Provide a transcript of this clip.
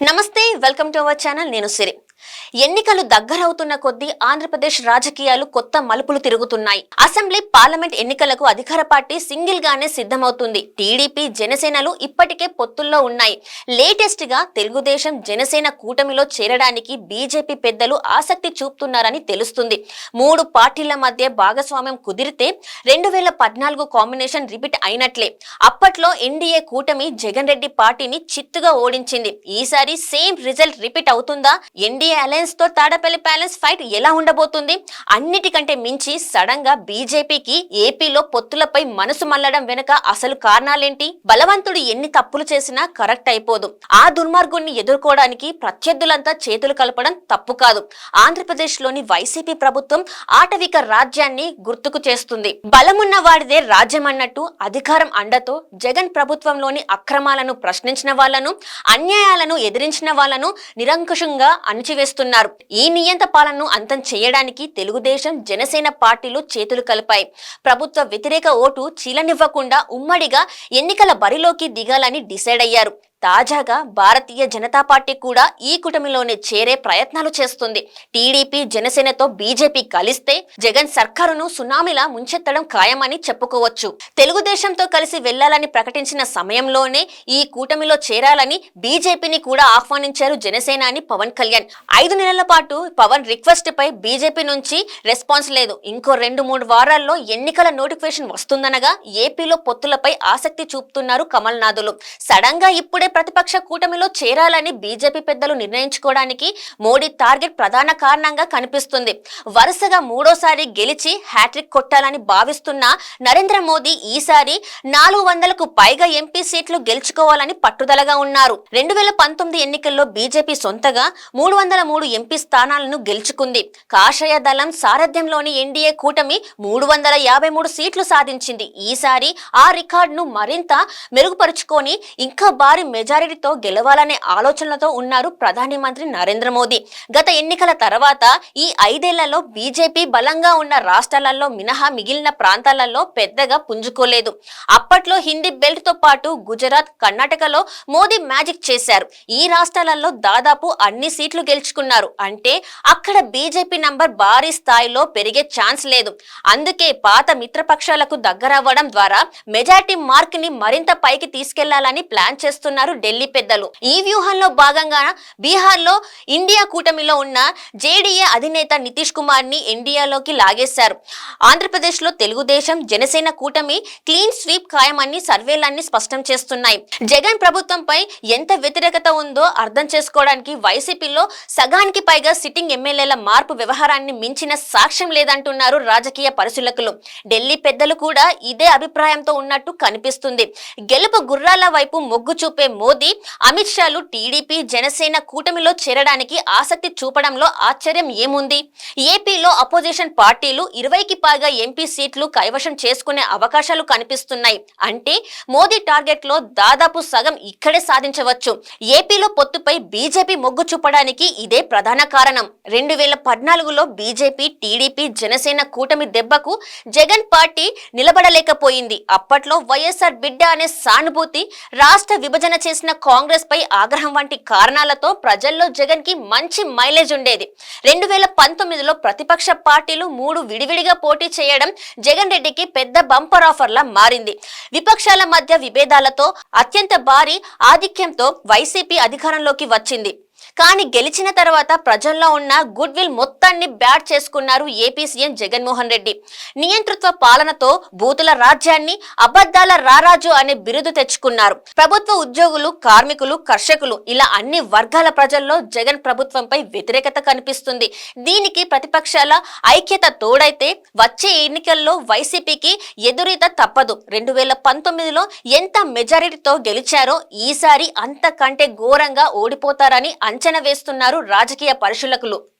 నమస్తే, welcome to our channel. నేను సిరి. ఎన్నికలు దగ్గరవుతున్న కొద్దీ ఆంధ్రప్రదేశ్ రాజకీయాలు కొత్త మలుపులు తిరుగుతున్నాయి. అసెంబ్లీ, పార్లమెంట్ ఎన్నికలకు అధికార పార్టీ సింగిల్ గానే సిద్ధమవుతుంది. టీడీపీ, జనసేనలు ఇప్పటికే పొత్తుల్లో ఉన్నాయి. లేటెస్ట్ గా తెలుగుదేశం, జనసేన కూటమిలో చేరడానికి బీజేపీ పెద్దలు ఆసక్తి చూపుతున్నారని తెలుస్తుంది. మూడు పార్టీల మధ్య భాగస్వామ్యం కుదిరితే 2014 కాంబినేషన్ రిపీట్ అయినట్లే. అప్పట్లో ఎన్డీఏ కూటమి జగన్ రెడ్డి పార్టీని చిత్తుగా ఓడించింది. ఈసారి సేమ్ రిజల్ట్ రిపీట్ అవుతుందా? ఎన్డీఏ అలయన్స్ తో తాడపల్లి ప్యాలెస్ ఫైట్ ఎలా ఉండబోతుంది? అన్నిటికంటే మించి సడన్ గా బీజేపీకి ఏపీలో పొత్తులపై మనసు మల్లడం వెనుక అసలు కారణాలేంటి? బలవంతుడు ఎన్ని తప్పులు చేసినా కరెక్ట్ అయిపోదు. ఆ దుర్మార్గుణ్ణి ఎదుర్కోవడానికి ప్రత్యర్థులంతా చేతులు కలపడం తప్పు కాదు. ఆంధ్రప్రదేశ్ లోని వైసీపీ ప్రభుత్వం ఆటవిక రాజ్యాన్ని గుర్తుకు చేస్తుంది. బలమున్న వాడిదే రాజ్యం అన్నట్టు అధికారం అండతో జగన్ ప్రభుత్వంలోని అక్రమాలను ప్రశ్నించిన వాళ్లను, అన్యాయాలను ఎదిరించిన వాళ్లను నిరంకుశంగా అణచివేస్తున్నారు. ఈ నియంత పాలనను అంతం చేయడానికి తెలుగుదేశం, జనసేన పార్టీలు చేతులు కలిపాయి. ప్రభుత్వ వ్యతిరేక ఓటు చీలనివ్వకుండా ఉమ్మడిగా ఎన్నికల బరిలోకి దిగాలని డిసైడ్ అయ్యారు. తాజాగా భారతీయ జనతా పార్టీ కూడా ఈ కూటమిలోనే చేరే ప్రయత్నాలు చేస్తుంది. టీడీపీ, జనసేనతో బీజేపీ కలిస్తే జగన్ సర్కారును సునామీలా ముంచెత్తడం ఖాయమని చెప్పుకోవచ్చు. తెలుగుదేశంతో కలిసి వెళ్లాలని ప్రకటించిన సమయంలోనే ఈ కూటమిలో చేరాలని బీజేపీని కూడా ఆహ్వానించారు జనసేనాని పవన్ కళ్యాణ్. 5 నెలల పాటు పవన్ రిక్వెస్ట్ పై బీజేపీ నుంచి రెస్పాన్స్ లేదు. ఇంకో 2-3 వారాల్లో ఎన్నికల నోటిఫికేషన్ వస్తుందనగా ఏపీలో పొత్తులపై ఆసక్తి చూపుతున్నారు కమల్నాథులు. సడన్ గా ఇప్పుడే ప్రతిపక్ష కూటమిలో చేరాలని బీజేపీ పెద్దలు నిర్ణయించుకోవడానికి మోడీ టార్గెట్ ప్రధాన కారణంగా కనిపిస్తుంది. వరుసగా 3వ గెలిచి హ్యాట్రిక్ కొట్టాలని భావిస్తున్న నరేంద్ర మోదీ ఈసారి 400కు పైగా ఎంపీ సీట్లు గెలుచుకోవాలని పట్టుదలగా ఉన్నారు. 2019 ఎన్నికల్లో బీజేపీ సొంతగా 303 ఎంపీ స్థానాలను గెలుచుకుంది. కాషాయ దళం సారథ్యంలోని ఎన్డీఏ కూటమి 353 సీట్లు సాధించింది. ఈసారి ఆ రికార్డును మరింత మెరుగుపరుచుకొని ఇంకా భారీ మెజారిటీతో గెలవాలనే ఆలోచనలతో ఉన్నారు ప్రధాని మంత్రి నరేంద్ర మోదీ. గత ఎన్నికల తర్వాత ఈ 5 ఏళ్లలో బీజేపీ బలంగా ఉన్న రాష్ట్రాలలో మినహా మిగిలిన ప్రాంతాలలో పెద్దగా పుంజుకోలేదు. అప్పట్లో హిందీ బెల్ట్ తో పాటు గుజరాత్, కర్ణాటకలో మోదీ మ్యాజిక్ చేశారు. ఈ రాష్ట్రాలలో దాదాపు అన్ని సీట్లు గెలుచుకున్నారు. అంటే అక్కడ బీజేపీ నంబర్ భారీ స్థాయిలో పెరిగే ఛాన్స్ లేదు. అందుకే పాత మిత్రపక్షాలకు దగ్గరవ్వడం ద్వారా మెజారిటీ మార్క్ ని మరింత పైకి తీసుకెళ్లాలని ప్లాన్ చేస్తున్నారు ఢిల్లీ పెద్దలు. ఈ వ్యూహంలో భాగంగా బీహార్ లో ఇండియా కూటమిలో ఉన్న జేడీఏ అధినేత నితీష్ కుమార్ ని ఎన్డీఏలోకి లాగేశారు. ఆంధ్రప్రదేశ్ లో తెలుగుదేశం, జనసేన కూటమి క్లీన్ స్వీప్ ఖాయమని సర్వేలన్నీ స్పష్టం చేస్తున్నాయి. జగన్ ప్రభుత్వంపై ఎంత వ్యతిరేకత ఉందో అర్థం చేసుకోవడానికి వైసీపీలో సగానికి పైగా సిట్టింగ్ ఎమ్మెల్యేల మార్పు వ్యవహారాన్ని మించిన సాక్ష్యం లేదంటున్నారు రాజకీయ పరిశీలకులు. ఢిల్లీ పెద్దలు కూడా ఇదే అభిప్రాయంతో ఉన్నట్టు కనిపిస్తుంది. గెలుపు గుర్రాల వైపు మొగ్గు చూపే మోదీ, అమిత్ షాలు టీడీపీ, జనసేన కూటమిలో చేరడానికి ఆసక్తి చూపడంలో ఆశ్చర్యం ఏముంది? ఏపీలో అపోజిషన్ పార్టీలు 20కి పైగా ఎంపీ సీట్లు కైవశం చేసుకునే అవకాశాలు కనిపిస్తున్నాయి. అంటే మోదీ టార్గెట్ లో దాదాపు సగం ఇక్కడే సాధించవచ్చు. ఏపీలో పొత్తుపై బీజేపీ మొగ్గు చూపడానికి ఇదే ప్రధాన కారణం. 2014లో బీజేపీ, టీడీపీ, జనసేన కూటమి దెబ్బకు జగన్ పార్టీ నిలబడలేకపోయింది. అప్పట్లో వైఎస్ఆర్ బిడ్డ అనే సానుభూతి, రాష్ట్ర విభజన చేసిన కాంగ్రెస్ పై ఆగ్రహం వంటి కారణాలతో ప్రజల్లో జగన్ కి మంచి మైలేజ్ ఉండేది. 2019లో ప్రతిపక్ష పార్టీలు 3 విడివిడిగా పోటీ చేయడం జగన్ రెడ్డికి పెద్ద బంపర్ ఆఫర్ లా మారింది. విపక్షాల మధ్య విభేదాలతో, అత్యంత భారీ ఆధిక్యంతో వైసీపీ అధికారంలోకి వచ్చింది. కానీ గెలిచిన తర్వాత ప్రజల్లో ఉన్న గుడ్ విల్ మొత్తాన్ని బ్యాట్ చేసుకున్నారు ఏపీ సీఎం జగన్మోహన్ రెడ్డి. నియంతృత్వ పాలనతో బూతుల రాజ్యాన్ని, అబద్ధాల రారాజు అనే బిరుదు తెచ్చుకున్నారు. ప్రభుత్వ ఉద్యోగులు, కార్మికులు, కర్షకులు ఇలా అన్ని వర్గాల ప్రజల్లో జగన్ ప్రభుత్వంపై వ్యతిరేకత కనిపిస్తుంది. దీనికి ప్రతిపక్షాల ఐక్యత తోడైతే వచ్చే ఎన్నికల్లో వైసీపీకి ఎదురీత తప్పదు. 2019లో ఎంత మెజారిటీతో గెలిచారో ఈసారి అంతకంటే ఘోరంగా ఓడిపోతారని అంచనా వేస్తున్నారు రాజకీయ పరిశీలకులు.